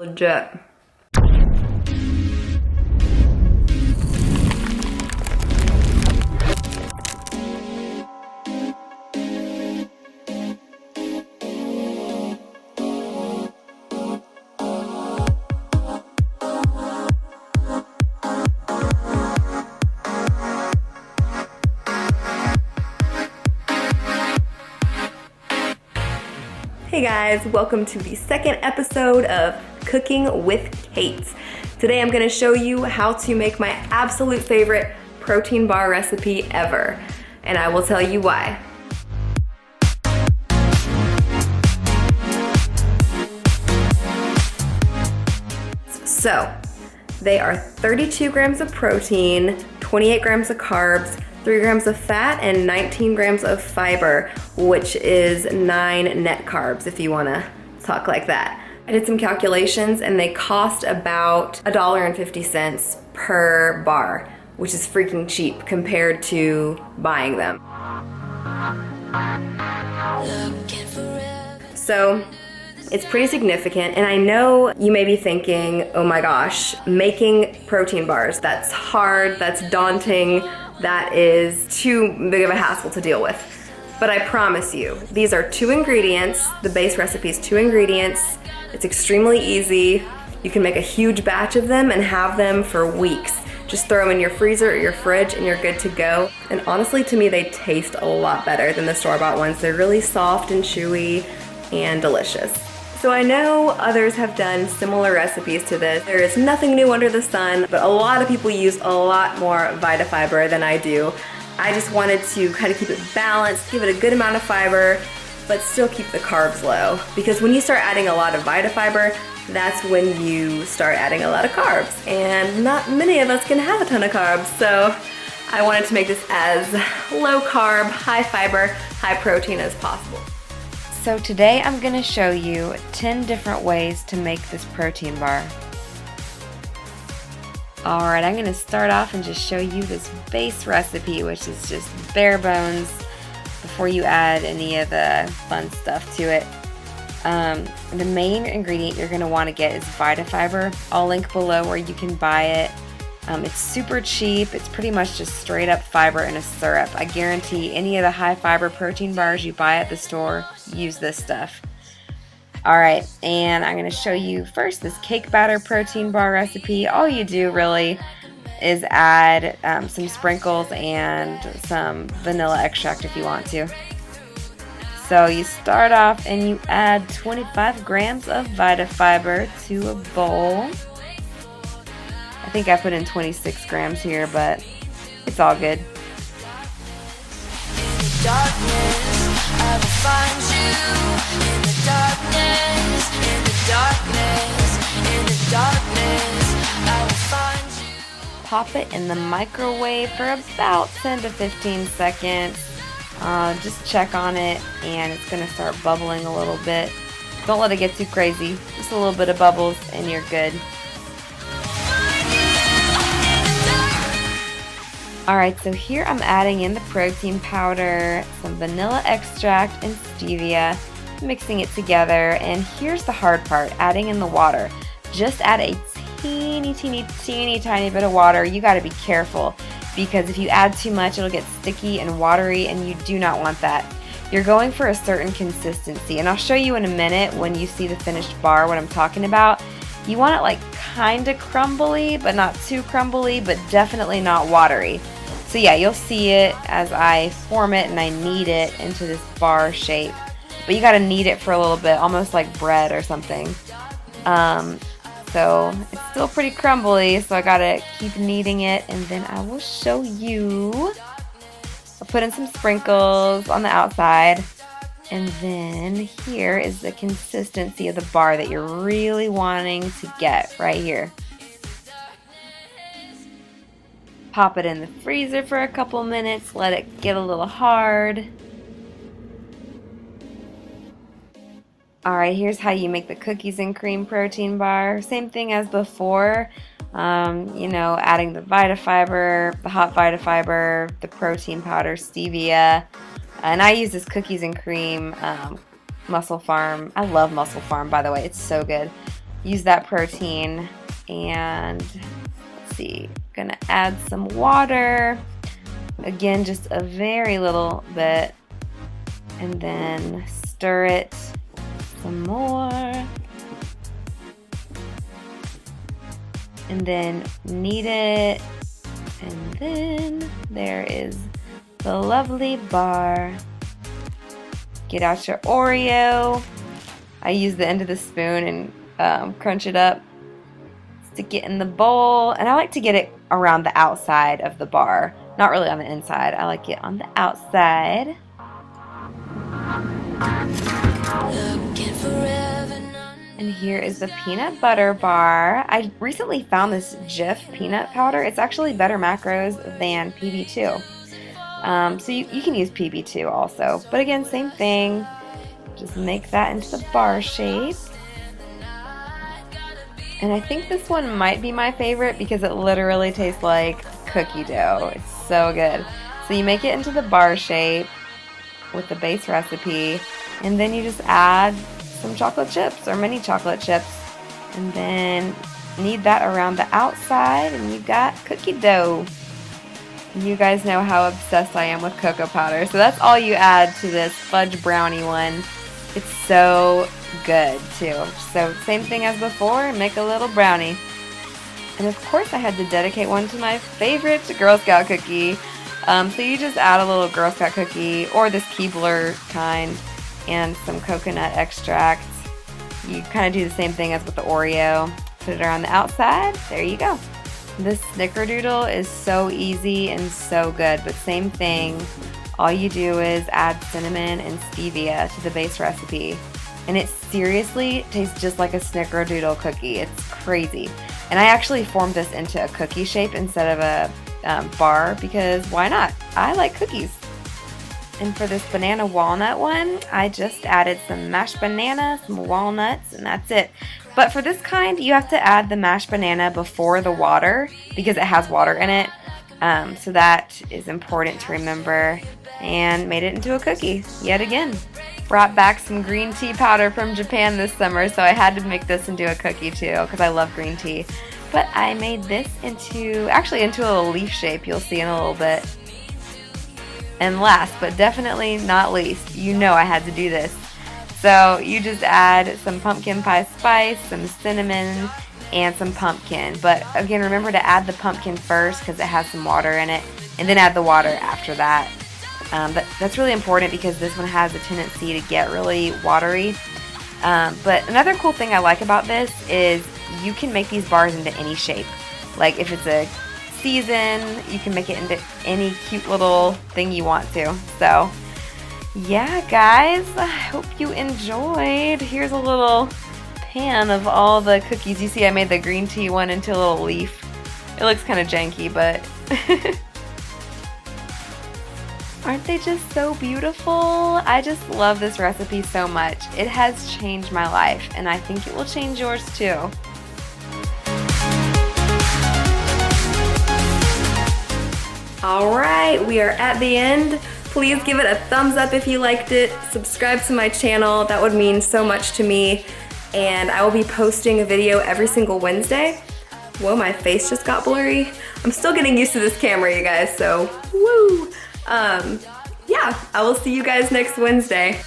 Legit. Hey guys, welcome to the second episode of Cooking with Cait. Today I'm going to show you how to make my absolute favorite protein bar recipe ever, and I will tell you why. So, they are 32 grams of protein, 28 grams of carbs, 3 grams of fat, and 19 grams of fiber, which is 9 net carbs if you want to talk like that. I did some calculations and they cost about $1.50 per bar, which is freaking cheap compared to buying them. So it's pretty significant, and I know you may be thinking, oh my gosh, making protein bars, that's hard, that's daunting, that is too big of a hassle to deal with. But I promise you, these are 2 ingredients. The base recipe is 2 ingredients. It's extremely easy. You can make a huge batch of them and have them for weeks. Just throw them in your freezer or your fridge and you're good to go. And honestly, to me, they taste a lot better than the store-bought ones. They're really soft and chewy and delicious. So I know others have done similar recipes to this. There is nothing new under the sun, but a lot of people use a lot more Vita Fiber than I do. I just wanted to kind of keep it balanced, give it a good amount of fiber, but still keep the carbs low. Because when you start adding a lot of Vita Fiber, that's when you start adding a lot of carbs. And not many of us can have a ton of carbs, so I wanted to make this as low carb, high fiber, high protein as possible. So today I'm going to show you 10 different ways to make this protein bar. Alright, I'm going to start off and just show you this base recipe, which is just bare bones before you add any of the fun stuff to it. The main ingredient you're going to want to get is Vita Fiber. I'll link below where you can buy it. It's super cheap. It's pretty much just straight up fiber in a syrup. I guarantee any of the high fiber protein bars you buy at the store, use this stuff. Alright, and I'm going to show you first this cake batter protein bar recipe. All you do really is add some sprinkles and some vanilla extract if you want to. So you start off and you add 25 grams of Vita Fiber to a bowl. I think I put in 26 grams here, but it's all good. In the darkness, I will find you. In the darkness, in the darkness, in the darkness, I will find you. Pop it in the microwave for about 10 to 15 seconds. Just check on it, and it's going to start bubbling a little bit. Don't let it get too crazy. Just a little bit of bubbles, and you're good. Alright, so here I'm adding in the protein powder, some vanilla extract, and stevia, mixing it together, and here's the hard part, adding in the water. Just add a teeny tiny bit of water. You gotta be careful, because if you add too much, it'll get sticky and watery, and you do not want that. You're going for a certain consistency, and I'll show you in a minute when you see the finished bar what I'm talking about. You want it like kinda crumbly, but not too crumbly, but definitely not watery. So yeah, you'll see it as I form it and I knead it into this bar shape. But you gotta knead it for a little bit, almost like bread or something. So it's still pretty crumbly, so I gotta keep kneading it, and then I will show you. I'll put in some sprinkles on the outside. And then here is the consistency of the bar that you're really wanting to get right here. Pop it in the freezer for a couple minutes, let it get a little hard. Alright, here's how you make the cookies and cream protein bar. Same thing as before. Adding the Vita Fiber, the hot Vita Fiber, the protein powder, stevia. And I use this cookies and cream Muscle Farm. I love Muscle Farm, by the way. It's so good. use that protein. And let's see, gonna add some water. Again, just a very little bit. And then stir it some more. And then knead it. And then there is the lovely bar. Get out your Oreo. I use the end of the spoon and crunch it up. Stick it in the bowl. And I like to get it around the outside of the bar. Not really on the inside. I like it on the outside. And here is the peanut butter bar. I recently found this Jif peanut powder. It's actually better macros than PB2. So you can use PB2 also. But again, same thing. Just make that into the bar shape. And I think this one might be my favorite because it literally tastes like cookie dough. It's so good. So you make it into the bar shape with the base recipe. And then you just add some chocolate chips or mini chocolate chips, and then knead that around the outside, and you've got cookie dough. You guys know how obsessed I am with cocoa powder, so that's all you add to this fudge brownie one. It's so good too. So same thing as before, make a little brownie. And of course I had to dedicate one to my favorite Girl Scout cookie. So you just add a little Girl Scout cookie or this keebler kind and some coconut extract. You kind of do the same thing as with the Oreo. Put it around the outside. There you go. This Snickerdoodle is so easy and so good, but same thing. All you do is add cinnamon and stevia to the base recipe. And it seriously tastes just like a Snickerdoodle cookie. It's crazy. And I actually formed this into a cookie shape instead of a bar because why not? I like cookies. And for this banana walnut one, I just added some mashed banana, some walnuts, and that's it. But for this kind, you have to add the mashed banana before the water because it has water in it. So that is important to remember. And made it into a cookie, yet again. Brought back some green tea powder from Japan this summer, so I had to make this into a cookie too because I love green tea. But I made this into a little leaf shape, you'll see in a little bit. And last, but definitely not least, you know I had to do this. So you just add some pumpkin pie spice, some cinnamon, and some pumpkin. But again, remember to add the pumpkin first because it has some water in it, and then add the water after that. That's really important because this one has a tendency to get really watery. But another cool thing I like about this is you can make these bars into any shape. Like if it's a season, you can make it into any cute little thing you want to. So yeah, guys, I hope you enjoyed. Here's a little pan of all the cookies. You see I made the green tea one into a little leaf. It looks kind of janky, but aren't they just so beautiful? I just love this recipe so much. It has changed my life, and I think it will change yours too. Alright, we are at the end. Please give it a thumbs up if you liked it. Subscribe to my channel. That would mean so much to me. And I will be posting a video every single Wednesday. Whoa, my face just got blurry. I'm still getting used to this camera, you guys, so woo! Yeah, I will see you guys next Wednesday.